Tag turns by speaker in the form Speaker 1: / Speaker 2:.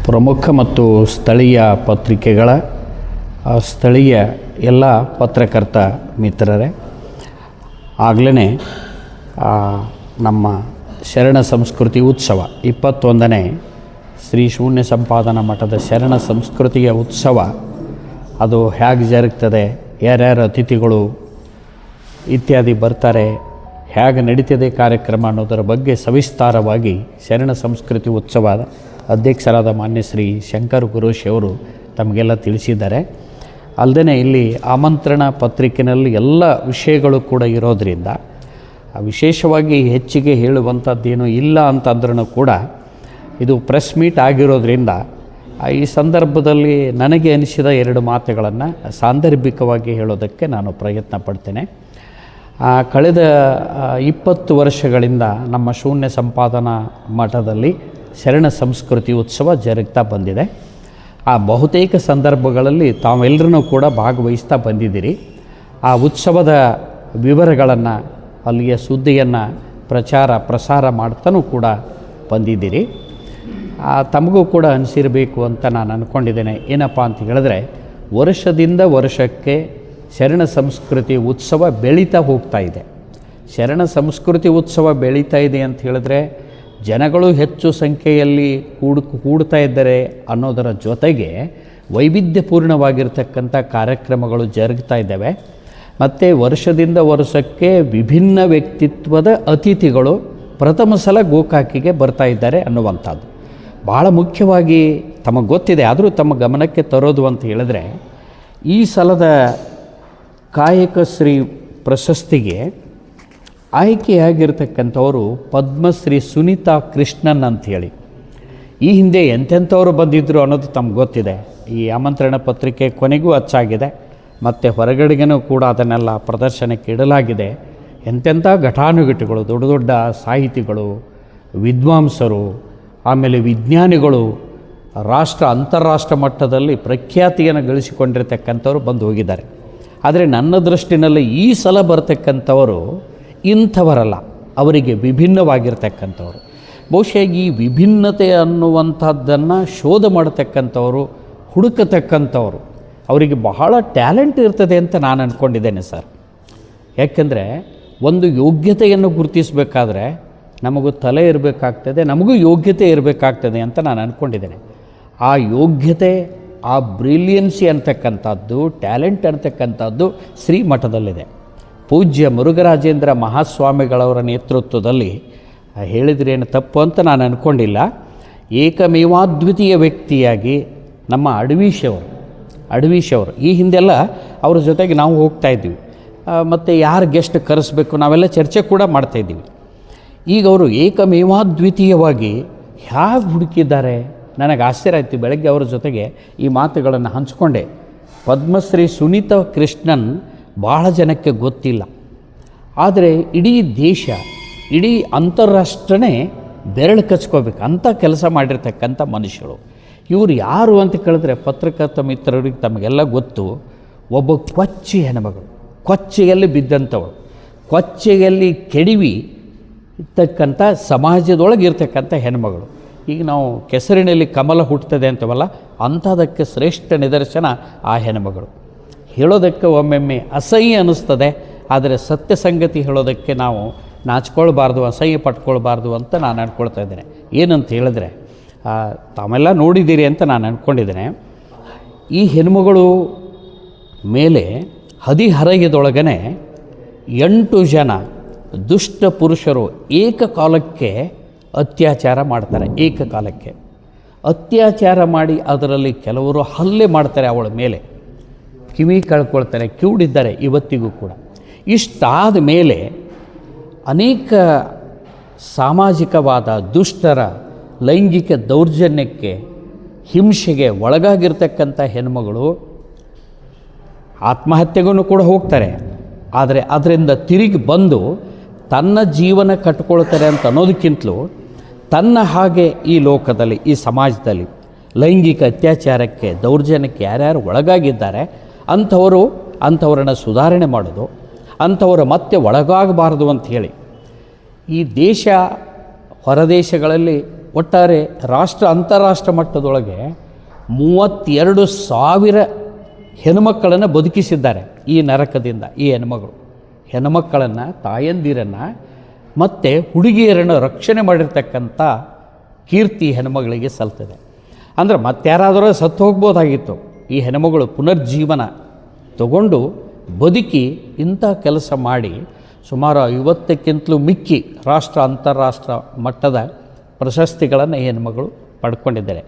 Speaker 1: ಪ್ರಮುಖ ಮತ್ತು ಸ್ಥಳೀಯ ಪತ್ರಿಕೆಗಳ ಸ್ಥಳೀಯ ಎಲ್ಲ ಪತ್ರಕರ್ತ ಮಿತ್ರರೇ, ಆಗಲೇ ನಮ್ಮ ಶರಣ ಸಂಸ್ಕೃತಿ ಉತ್ಸವ 21ನೇ ಶ್ರೀ ಶೂನ್ಯ ಸಂಪಾದನಾ ಮಠದ ಶರಣ ಸಂಸ್ಕೃತಿಯ ಉತ್ಸವ ಅದು ಹೇಗೆ ಜರುಗ್ತದೆ, ಯಾರ್ಯಾರು ಅತಿಥಿಗಳು ಇತ್ಯಾದಿ ಬರ್ತಾರೆ, ಹೇಗೆ ನಡೀತದೆ ಕಾರ್ಯಕ್ರಮ ಅನ್ನೋದರ ಬಗ್ಗೆ ಸವಿಸ್ತಾರವಾಗಿ ಶರಣ ಸಂಸ್ಕೃತಿ ಉತ್ಸವದ ಅಧ್ಯಕ್ಷರಾದ ಮಾನ್ಯ ಶ್ರೀ ಶಂಕರ್ ಗುರೋಶಿ ಅವರು ತಮಗೆಲ್ಲ ತಿಳಿಸಿದ್ದಾರೆ. ಅಲ್ಲದೆ ಇಲ್ಲಿ ಆಮಂತ್ರಣ ಪತ್ರಿಕೆಯಲ್ಲಿ ಎಲ್ಲ ವಿಷಯಗಳು ಕೂಡ ಇರೋದರಿಂದ ವಿಶೇಷವಾಗಿ ಹೆಚ್ಚಿಗೆ ಹೇಳುವಂಥದ್ದೇನು ಇಲ್ಲ ಅಂತಂದ್ರೂ ಕೂಡ ಇದು ಪ್ರೆಸ್ ಮೀಟ್ ಆಗಿರೋದ್ರಿಂದ ಈ ಸಂದರ್ಭದಲ್ಲಿ ನನಗೆ ಅನಿಸಿದ 2 ಮಾತುಗಳನ್ನು ಸಾಂದರ್ಭಿಕವಾಗಿ ಹೇಳೋದಕ್ಕೆ ನಾನು ಪ್ರಯತ್ನ ಪಡ್ತೇನೆ. ಕಳೆದ 20 ವರ್ಷಗಳಿಂದ ನಮ್ಮ ಶೂನ್ಯ ಸಂಪಾದನಾ ಮಠದಲ್ಲಿ ಶರಣ ಸಂಸ್ಕೃತಿ ಉತ್ಸವ ಜರುಗ್ತಾ ಬಂದಿದೆ. ಆ ಬಹುತೇಕ ಸಂದರ್ಭಗಳಲ್ಲಿ ತಾವೆಲ್ಲರೂ ಕೂಡ ಭಾಗವಹಿಸ್ತಾ ಬಂದಿದ್ದೀರಿ. ಆ ಉತ್ಸವದ ವಿವರಗಳನ್ನು, ಅಲ್ಲಿಯ ಸುದ್ದಿಯನ್ನು ಪ್ರಸಾರ ಮಾಡ್ತಾನೂ ಕೂಡ ಬಂದಿದ್ದೀರಿ. ತಮಗೂ ಕೂಡ ಅನಿಸಿರಬೇಕು ಅಂತ ನಾನು ಅಂದ್ಕೊಂಡಿದ್ದೇನೆ. ಏನಪ್ಪ ಅಂತ ಹೇಳಿದ್ರೆ, ವರ್ಷದಿಂದ ವರ್ಷಕ್ಕೆ ಶರಣ ಸಂಸ್ಕೃತಿ ಉತ್ಸವ ಬೆಳೀತಾ ಹೋಗ್ತಾ ಇದೆ. ಶರಣ ಸಂಸ್ಕೃತಿ ಉತ್ಸವ ಬೆಳೀತಾ ಇದೆ ಅಂತ ಹೇಳಿದ್ರೆ ಜನಗಳು ಹೆಚ್ಚು ಸಂಖ್ಯೆಯಲ್ಲಿ ಕೂಡ್ತಾ ಇದ್ದಾರೆ ಅನ್ನೋದರ ಜೊತೆಗೆ ವೈವಿಧ್ಯಪೂರ್ಣವಾಗಿರ್ತಕ್ಕಂಥ ಕಾರ್ಯಕ್ರಮಗಳು ಜರುಗ್ತಾ ಇದ್ದಾವೆ. ಮತ್ತು ವರ್ಷದಿಂದ ವರ್ಷಕ್ಕೆ ವಿಭಿನ್ನ ವ್ಯಕ್ತಿತ್ವದ ಅತಿಥಿಗಳು ಪ್ರಥಮ ಸಲ ಗೋಕಾಕಿಗೆ ಬರ್ತಾ ಇದ್ದಾರೆ ಅನ್ನುವಂಥದ್ದು ಭಾಳ ಮುಖ್ಯವಾಗಿ ತಮಗೆ ಗೊತ್ತಿದೆ. ಆದರೂ ತಮ್ಮ ಗಮನಕ್ಕೆ ತರೋದು ಅಂತ ಹೇಳಿದ್ರೆ, ಈ ಸಲದ ಕಾಯಕಶ್ರೀ ಪ್ರಶಸ್ತಿಗೆ ಆಯ್ಕೆಯಾಗಿರ್ತಕ್ಕಂಥವರು ಪದ್ಮಶ್ರೀ ಸುನೀತಾ ಕೃಷ್ಣನ್ ಅಂಥೇಳಿ. ಈ ಹಿಂದೆ ಎಂತೆಂಥವ್ರು ಬಂದಿದ್ದರು ಅನ್ನೋದು ತಮ್ಗೆ ಗೊತ್ತಿದೆ. ಈ ಆಮಂತ್ರಣ ಪತ್ರಿಕೆ ಕೊನೆಗೂ ಅಚ್ಚಾಗಿದೆ ಮತ್ತು ಹೊರಗಡೆಗೂ ಕೂಡ ಅದನ್ನೆಲ್ಲ ಪ್ರದರ್ಶನಕ್ಕೆ ಇಡಲಾಗಿದೆ. ಎಂತೆಂಥ ಘಟಾನುಘಟಿಗಳು, ದೊಡ್ಡ ದೊಡ್ಡ ಸಾಹಿತಿಗಳು, ವಿದ್ವಾಂಸರು, ಆಮೇಲೆ ವಿಜ್ಞಾನಿಗಳು, ಅಂತಾರಾಷ್ಟ್ರ ಮಟ್ಟದಲ್ಲಿ ಪ್ರಖ್ಯಾತಿಯನ್ನು ಗಳಿಸಿಕೊಂಡಿರ್ತಕ್ಕಂಥವ್ರು ಬಂದು ಹೋಗಿದ್ದಾರೆ. ಆದರೆ ನನ್ನ ದೃಷ್ಟಿನಲ್ಲಿ ಈ ಸಲ ಬರ್ತಕ್ಕಂಥವರು ಇಂಥವರಲ್ಲ, ಅವರಿಗೆ ವಿಭಿನ್ನವಾಗಿರ್ತಕ್ಕಂಥವ್ರು. ಬಹುಶಃ ಈ ವಿಭಿನ್ನತೆ ಅನ್ನುವಂಥದ್ದನ್ನು ಶೋಧ ಮಾಡತಕ್ಕಂಥವರು, ಹುಡುಕತಕ್ಕಂಥವ್ರು, ಅವರಿಗೆ ಬಹಳ ಟ್ಯಾಲೆಂಟ್ ಇರ್ತದೆ ಅಂತ ನಾನು ಅಂದ್ಕೊಂಡಿದ್ದೇನೆ ಸರ್. ಯಾಕೆಂದರೆ ಒಂದು ಯೋಗ್ಯತೆಯನ್ನು ಗುರುತಿಸಬೇಕಾದ್ರೆ ನಮಗೂ ತಲೆ ಇರಬೇಕಾಗ್ತದೆ, ನಮಗೂ ಯೋಗ್ಯತೆ ಇರಬೇಕಾಗ್ತದೆ ಅಂತ ನಾನು ಅಂದ್ಕೊಂಡಿದ್ದೇನೆ. ಆ ಯೋಗ್ಯತೆ, ಆ ಬ್ರಿಲಿಯನ್ಸಿ ಅಂತಕ್ಕಂಥದ್ದು, ಟ್ಯಾಲೆಂಟ್ ಅಂತಕ್ಕಂಥದ್ದು ಶ್ರೀಮಠದಲ್ಲಿದೆ. ಪೂಜ್ಯ ಮುರುಘರಾಜೇಂದ್ರ ಮಹಾಸ್ವಾಮಿಗಳವರ ನೇತೃತ್ವದಲ್ಲಿ ಹೇಳಿದ್ರೇನು ತಪ್ಪು ಅಂತ ನಾನು ಅಂದ್ಕೊಂಡಿಲ್ಲ. ಏಕಮೇವಾದ್ವಿತೀಯ ವ್ಯಕ್ತಿಯಾಗಿ ನಮ್ಮ ಅಡವೀಶವರು ಈ ಹಿಂದೆಲ್ಲ ಅವ್ರ ಜೊತೆಗೆ ನಾವು ಹೋಗ್ತಾಯಿದ್ವಿ ಮತ್ತು ಯಾರು ಗೆಸ್ಟ್ ಕರೆಸಬೇಕು ನಾವೆಲ್ಲ ಚರ್ಚೆ ಕೂಡ ಮಾಡ್ತಾಯಿದ್ದೀವಿ. ಈಗ ಅವರು ಏಕಮೇವಾದ್ವಿತೀಯವಾಗಿ ಹೇಗೆ ಹುಡುಕಿದ್ದಾರೆ, ನನಗೆ ಆಶ್ಚರ್ಯ ಆಯಿತು. ಬೆಳಗ್ಗೆ ಅವರ ಜೊತೆಗೆ ಈ ಮಾತುಗಳನ್ನು ಹಂಚಿಕೊಂಡೆ. ಪದ್ಮಶ್ರೀ ಸುನೀತಾ ಕೃಷ್ಣನ್ ಭಾಳ ಜನಕ್ಕೆ ಗೊತ್ತಿಲ್ಲ, ಆದರೆ ಇಡೀ ದೇಶ, ಇಡೀ ಅಂತಾರಾಷ್ಟ್ರನೇ ಬೆರಳು ಕಚ್ಕೋಬೇಕು ಅಂಥ ಕೆಲಸ ಮಾಡಿರ್ತಕ್ಕಂಥ ಮನುಷ್ಯರು. ಇವರು ಯಾರು ಅಂತ ಕೇಳಿದ್ರೆ ಪತ್ರಕರ್ತ ಮಿತ್ರರಿಗೆ ತಮಗೆಲ್ಲ ಗೊತ್ತು. ಒಬ್ಬ ಕೊಚ್ಚಿ ಹೆಣ್ಮಗಳು, ಕೊಚ್ಚೆಯಲ್ಲಿ ಬಿದ್ದಂಥವಳು, ಕೊಚ್ಚೆಯಲ್ಲಿ ಕೆಡವಿ ಇರ್ತಕ್ಕಂಥ ಸಮಾಜದೊಳಗೆ ಇರ್ತಕ್ಕಂಥ ಹೆಣ್ಮಗಳು. ಈಗ ನಾವು ಕೆಸರಿನಲ್ಲಿ ಕಮಲ ಹುಟ್ಟುತ್ತದೆ ಅಂತವಲ್ಲ, ಅಂಥದಕ್ಕೆ ಶ್ರೇಷ್ಠ ನಿದರ್ಶನ ಆ ಹೆಣ್ಮಗಳು. ಹೇಳೋದಕ್ಕೆ ಒಮ್ಮೊಮ್ಮೆ ಅಸಹ್ಯ ಅನ್ನಿಸ್ತದೆ, ಆದರೆ ಸತ್ಯ ಸಂಗತಿ ಹೇಳೋದಕ್ಕೆ ನಾವು ನಾಚ್ಕೊಳ್ಬಾರ್ದು, ಅಸಹ್ಯ ಪಟ್ಕೊಳ್ಬಾರ್ದು ಅಂತ ನಾನು ಅಂದ್ಕೊಳ್ತಾ ಇದ್ದೇನೆ. ಏನಂತ ಹೇಳಿದ್ರೆ, ತಾವೆಲ್ಲ ನೋಡಿದ್ದೀರಿ ಅಂತ ನಾನು ಅಂದ್ಕೊಂಡಿದ್ದೇನೆ. ಈ ಹೆಣ್ಮಗಳು ಮೇಲೆ ಹದಿಹರೆಯದೊಳಗನೆ 8 ಜನ ದುಷ್ಟ ಪುರುಷರು ಏಕಕಾಲಕ್ಕೆ ಅತ್ಯಾಚಾರ ಮಾಡ್ತಾರೆ. ಏಕಕಾಲಕ್ಕೆ ಅತ್ಯಾಚಾರ ಮಾಡಿ ಅದರಲ್ಲಿ ಕೆಲವರು ಹಲ್ಲೆ ಮಾಡ್ತಾರೆ, ಅವಳ ಮೇಲೆ ಕಿವಿ ಕಳ್ಕೊಳ್ತಾರೆ, ಕಿವುಡಿದ್ದಾರೆ ಇವತ್ತಿಗೂ ಕೂಡ. ಇಷ್ಟಾದ ಮೇಲೆ ಅನೇಕ ಸಾಮಾಜಿಕವಾದ ದುಷ್ಟರ ಲೈಂಗಿಕ ದೌರ್ಜನ್ಯಕ್ಕೆ, ಹಿಂಸೆಗೆ ಒಳಗಾಗಿರ್ತಕ್ಕಂಥ ಹೆಣ್ಮಗಳು ಆತ್ಮಹತ್ಯೆಗೂ ಕೂಡ ಹೋಗ್ತಾರೆ. ಆದರೆ ಅದರಿಂದ ತಿರುಗಿ ಬಂದು ತನ್ನ ಜೀವನ ಕಟ್ಕೊಳ್ತಾರೆ ಅಂತ ಅನ್ನೋದಕ್ಕಿಂತಲೂ ತನ್ನ ಹಾಗೆ ಈ ಲೋಕದಲ್ಲಿ, ಈ ಸಮಾಜದಲ್ಲಿ ಲೈಂಗಿಕ ಅತ್ಯಾಚಾರಕ್ಕೆ, ದೌರ್ಜನ್ಯಕ್ಕೆ ಯಾರ್ಯಾರು ಒಳಗಾಗಿದ್ದಾರೆ ಅಂಥವರನ್ನು ಸುಧಾರಣೆ ಮಾಡೋದು, ಅಂಥವರು ಮತ್ತೆ ಒಳಗಾಗಬಾರ್ದು ಅಂತ ಹೇಳಿ ಈ ದೇಶ ಹೊರದೇಶಗಳಲ್ಲಿ ಒಟ್ಟಾರೆ ಅಂತಾರಾಷ್ಟ್ರ ಮಟ್ಟದೊಳಗೆ 32,000 ಹೆಣ್ಣುಮಕ್ಕಳನ್ನು ಬದುಕಿಸಿದ್ದಾರೆ ಈ ನರಕದಿಂದ. ಈ ಹೆಣ್ಣುಮಕ್ಕಳನ್ನು, ತಾಯಂದಿರನ್ನು ಮತ್ತು ಹುಡುಗಿಯರನ್ನು ರಕ್ಷಣೆ ಮಾಡಿರ್ತಕ್ಕಂಥ ಕೀರ್ತಿ ಹೆಣ್ಣುಮಗಳಿಗೆ ಸಲ್ತದೆ. ಅಂದರೆ ಮತ್ತಾರಾದರೂ ಸತ್ತು ಹೋಗ್ಬೋದಾಗಿತ್ತು. ಈ ಹೆಣ್ಣುಮಗಳು ಪುನರ್ಜೀವನ ತಗೊಂಡು ಬದುಕಿ ಇಂಥ ಕೆಲಸ ಮಾಡಿ ಸುಮಾರು 50ಕ್ಕಿಂತಲೂ ಮಿಕ್ಕಿ ಅಂತಾರಾಷ್ಟ್ರ ಮಟ್ಟದ ಪ್ರಶಸ್ತಿಗಳನ್ನು ಈ ಹೆಣ್ಣುಮಗಳು ಪಡ್ಕೊಂಡಿದ್ದಾರೆ.